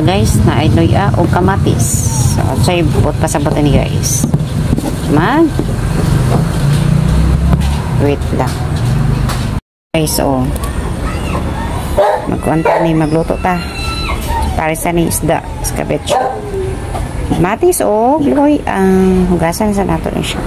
to guys na ay luya o kamatis. So, say bot pasabot ni guys. Wait lang. Guys, so magkuanta ni magluto ta. Para sa ni isda, skabetch. Matis o gloy ang hugasan sa nato ni siya.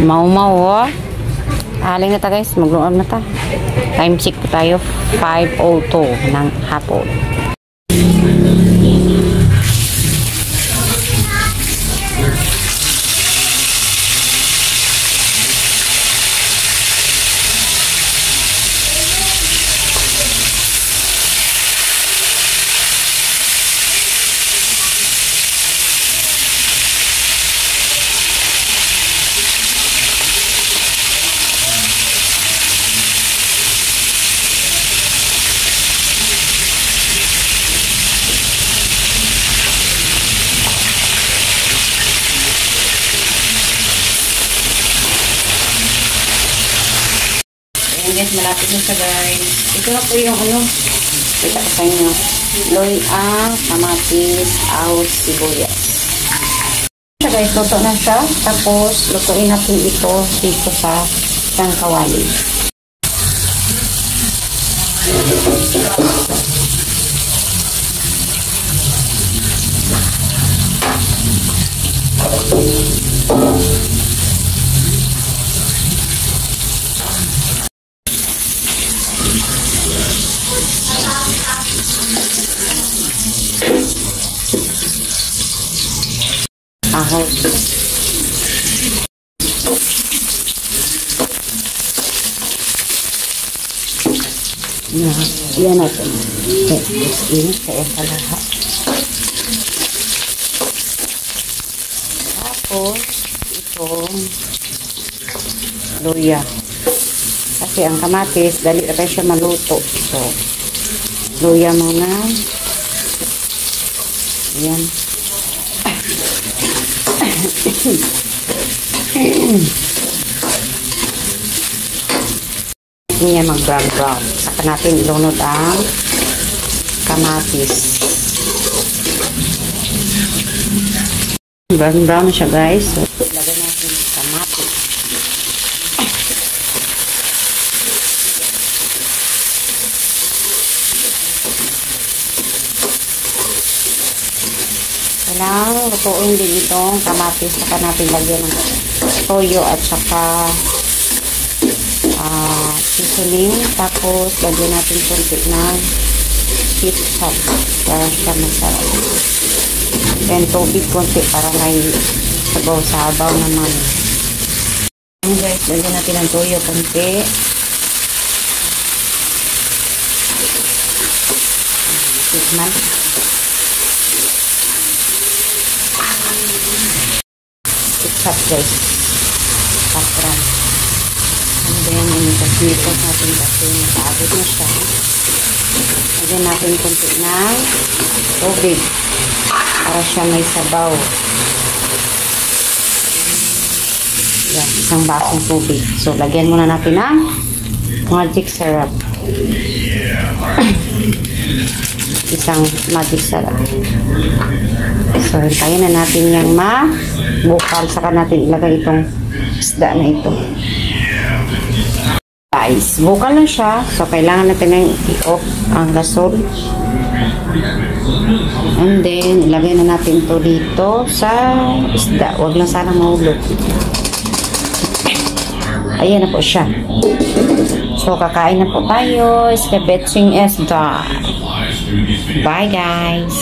Mau-mau, aling na ta guys, magluam na ta. Time check po tayo, 5:02 ng hapon. Guys, malapit na siya guys. Ito na po yung ano, kita ko sa inyo, luya, kamatis, aos, sibuyas. So guys, luto na siya. Tapos lutuin natin ito dito sa isang kawali. Ahos. Yan natin. Ini kaya kalahat. Tapos, itong luya. Kasi ang kamatis, dali na siya maluto. So, luya muna. Yan. Ini mag brown. Saka natin ilunod ang kamatis. Brown na siya guys. So, lagay natin kamatis. Kailangan lutuin din itong kamatis. Saka natin lagyan ng toyo at saka seasoning. Tapos, lagyan natin konti ng ketchup para siya masarap. Then, tubig konti para may sabaw-sabaw naman. And guys, lagyan natin ng toyo konti. Tikman. Ketchup guys. Patran. And then, inikot natin kasi nakaabot na siya. Lagyan natin konti ng tubig para siya may sabaw. Yan, isang basong tubig. So, lagyan muna natin ng magic syrup. Isang magic syrup. So, hintayin na natin yung mabukal. Saka natin ilagay itong isda na ito. Guys, bukal na siya. So, kailangan natin ng i-off ang gasol. And then, ilagay na natin ito dito sa isda. Huwag lang sana mahulog. Ayan na po siya. So, kakain na po tayo. Escabeching is done. Bye, guys.